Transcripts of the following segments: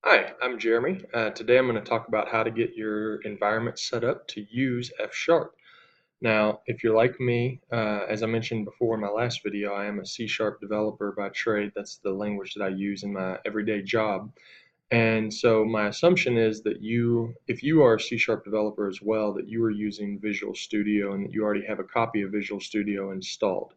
Hi, I'm Jeremy. Today I'm going to talk about how to get your environment set up to use F Sharp. Now, if you're like me, as I mentioned before in my last video, I am a C Sharp developer by trade. That's the language that I use in my everyday job. And so my assumption is that if you are a C Sharp developer as well, that you are using Visual Studio and that you already have a copy of Visual Studio installed.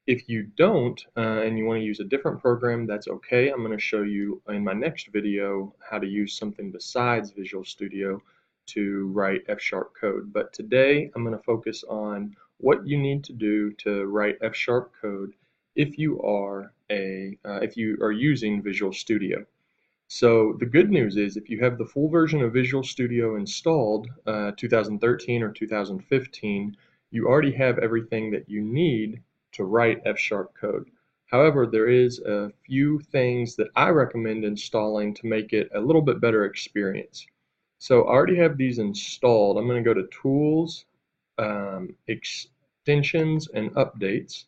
If you don't, and you want to use a different program, that's okay. I'm going to show you in my next video how to use something besides Visual Studio to write F-sharp code. But today I'm going to focus on what you need to do to write F-sharp code if if you are using Visual Studio. So the good news is if you have the full version of Visual Studio installed, 2013 or 2015, you already have everything that you need to write F-sharp code. However, there is a few things that I recommend installing to make it a little bit better experience. So I already have these installed. I'm going to go to Tools, Extensions, and Updates,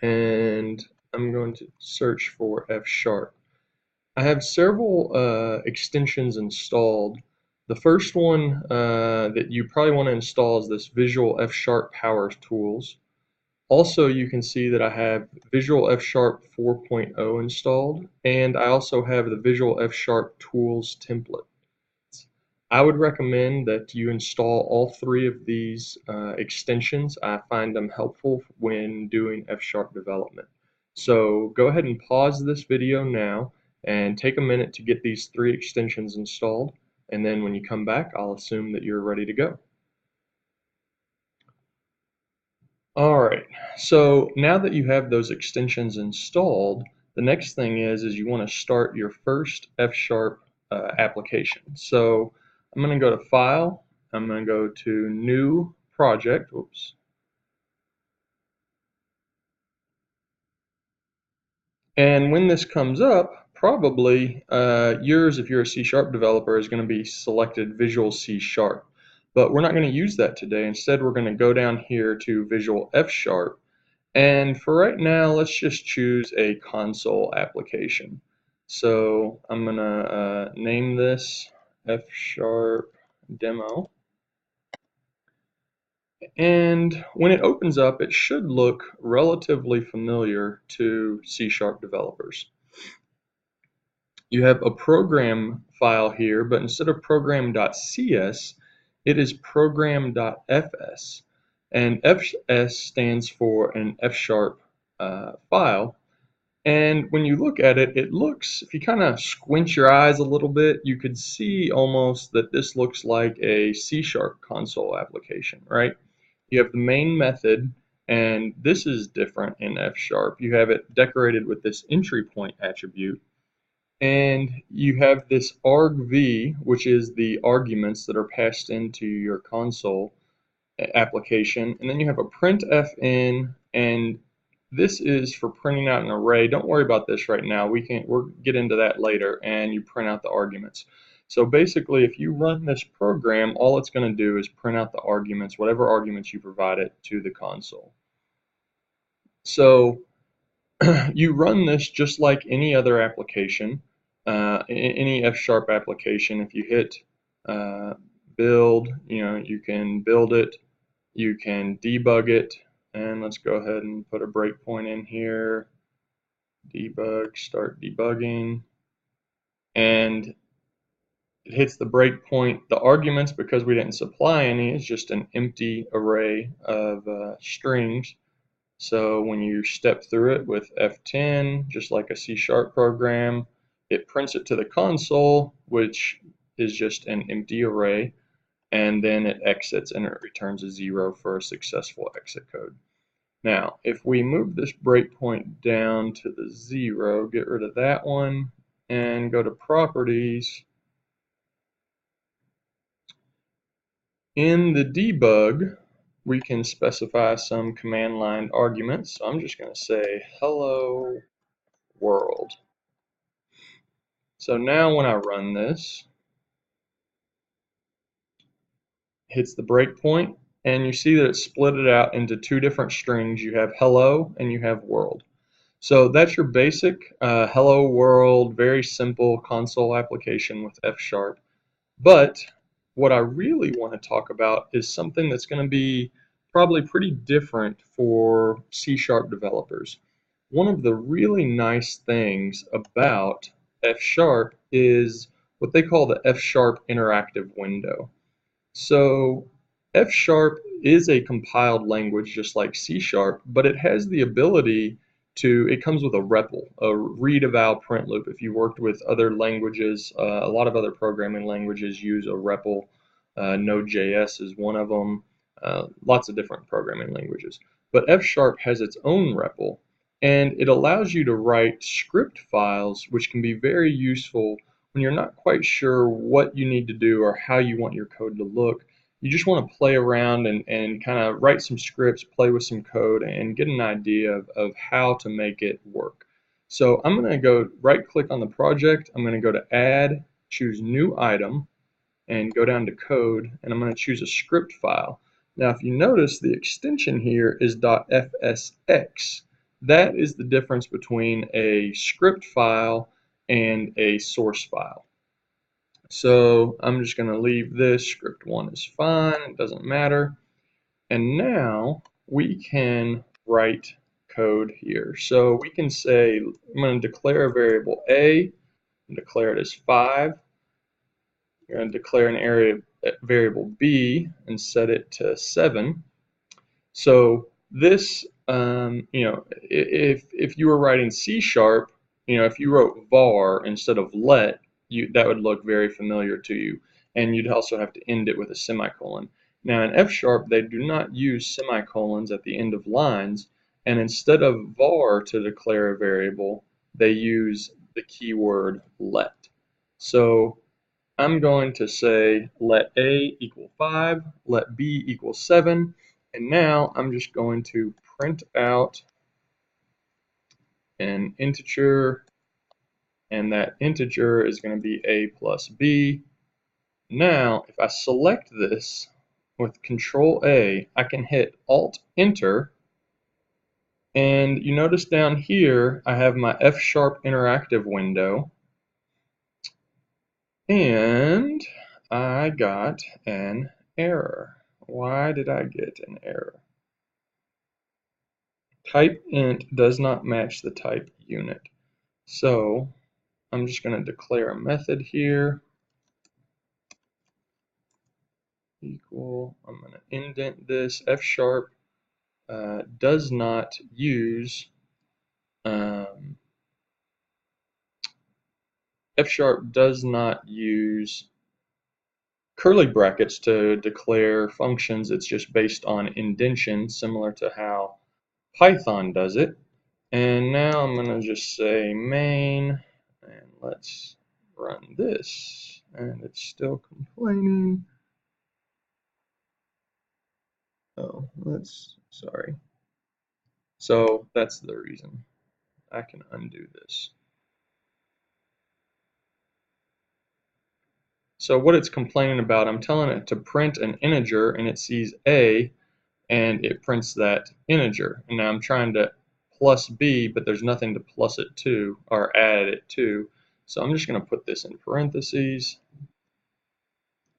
and I'm going to search for F-sharp. I have several extensions installed. The first one that you probably want to install is this Visual F Sharp Power Tools. Also, you can see that I have Visual F Sharp 4.0 installed, and I also have the Visual F Sharp Tools template. I would recommend that you install all three of these extensions. I find them helpful when doing F Sharp development. So go ahead and pause this video now and take a minute to get these three extensions installed, and then when you come back, I'll assume that you're ready to go. Alright, so now that you have those extensions installed, the next thing is you want to start your first F Sharp application. So I'm going to go to File, I'm going to go to New Project, whoops, and when this comes up, probably yours, if you're a C Sharp developer, is going to be selected Visual C Sharp. But we're not going to use that today. Instead, we're going to go down here to Visual F Sharp. And for right now, let's just choose a console application. So I'm going to name this F Sharp Demo. And when it opens up, it should look relatively familiar to C Sharp developers. You have a program file here, but instead of program.cs, it is program.fs. And fs stands for an F-sharp file. And when you look at it, it looks, if you kind of squint your eyes a little bit, you could see almost that this looks like a C-sharp console application, right? You have the main method, and this is different in F-sharp. You have it decorated with this entry point attribute. And you have this argv, which is the arguments that are passed into your console application. And then you have a printfn, and this is for printing out an array. Don't worry about this right now. We'll get into that later, and you print out the arguments. So basically, if you run this program, all it's going to do is print out the arguments, whatever arguments you provide it, to the console. So you run this just like any other application, any F-sharp application. If you hit build, you can build it, you can debug it, and let's go ahead and put a breakpoint in here, debug, start debugging, and it hits the breakpoint. The arguments, because we didn't supply any, is just an empty array of strings. So when you step through it with F10, just like a C-sharp program, it prints it to the console, which is just an empty array, and then it exits and it returns a 0 for a successful exit code. Now, if we move this breakpoint down to the 0, get rid of that one, and go to Properties, in the debug, we can specify some command line arguments. So I'm just going to say hello world. So now when I run this, hits the breakpoint, and you see that it split it out into two different strings. You have hello and you have world. So that's your basic hello world, very simple console application with F Sharp. But what I really want to talk about is something that's going to be probably pretty different for C Sharp developers. One of the really nice things about F Sharp is what they call the F Sharp interactive window. So F Sharp is a compiled language just like C Sharp, but it has the ability it comes with a REPL, a read eval print loop. If you worked with other languages, a lot of other programming languages use a REPL. Node.js is one of them, lots of different programming languages. But F Sharp has its own REPL, and it allows you to write script files, which can be very useful when you're not quite sure what you need to do or how you want your code to look. You just want to play around and kind of write some scripts, play with some code, and get an idea of how to make it work. So I'm going to go right click on the project. I'm going to go to add, choose new item, and go down to code, and I'm going to choose a script file. Now if you notice, the extension here is .fsx. That is the difference between a script file and a source file. So I'm just going to leave this. Script 1 is fine, it doesn't matter. And now we can write code here. So we can say, I'm going to declare a variable A, and declare it as 5. You're going to declare an variable B and set it to 7. So this, if you were writing C Sharp, if you wrote var instead of let, that would look very familiar to you. And you'd also have to end it with a semicolon. Now in F Sharp, they do not use semicolons at the end of lines. And instead of var to declare a variable, they use the keyword let. So I'm going to say let A equal 5, let B equal 7, and now I'm just going to print out an integer, and that integer is going to be A plus B. Now, if I select this with Control A, I can hit Alt Enter, and you notice down here I have my F Sharp interactive window, and I got an error. Why did I get an error? Type int does not match the type unit. So I'm just going to declare a method here. Equal, I'm going to indent this. F Sharp does not use F Sharp does not use curly brackets to declare functions. It's just based on indentation, similar to how Python does it. And now I'm going to just say main, and let's run this. And it's still complaining. Oh, sorry. So that's the reason. I can undo this. So what it's complaining about, I'm telling it to print an integer, and it sees A, and it prints that integer. And now I'm trying to plus B, but there's nothing to plus it to or add it to. So I'm just going to put this in parentheses.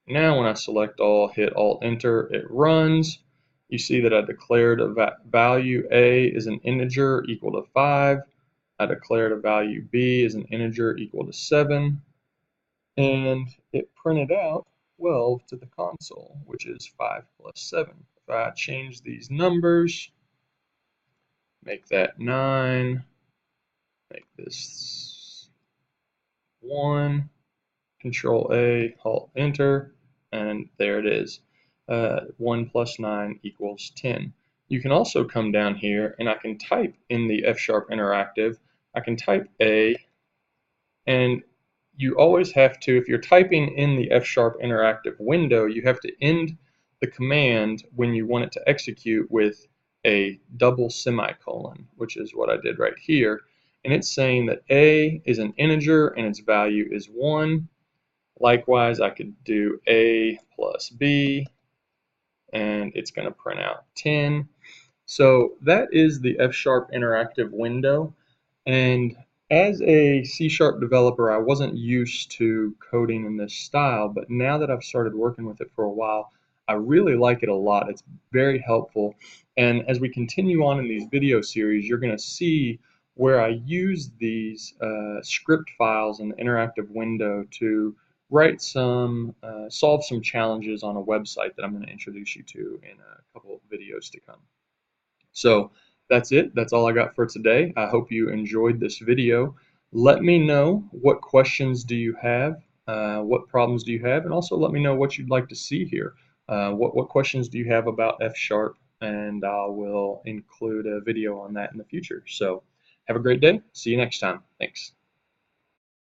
Now when I select all, hit Alt Enter, it runs. You see that I declared a value A is an integer equal to 5. I declared a value B is an integer equal to 7. And it printed out 12 to the console, which is 5 plus 7. If I change these numbers, make that 9, make this 1, Control A, Alt Enter, and there it is. 1 plus 9 equals 10. You can also come down here and I can type in the F Sharp Interactive. I can type A, and you always have to, if you're typing in the F Sharp Interactive window, you have to end the command when you want it to execute with a double semicolon, which is what I did right here. And it's saying that A is an integer and its value is 1. Likewise, I could do A plus B, and it's going to print out 10. So that is the F Sharp Interactive window. And as a C# developer, I wasn't used to coding in this style, but now that I've started working with it for a while, I really like it a lot. It's very helpful. And as we continue on in these video series, you're going to see where I use these script files in the interactive window to write solve some challenges on a website that I'm going to introduce you to in a couple of videos to come. So that's it. That's all I got for today. I hope you enjoyed this video. Let me know what questions do you have, what problems do you have, and also let me know what you'd like to see here. What questions do you have about F#, and I will include a video on that in the future. So have a great day. See you next time. Thanks.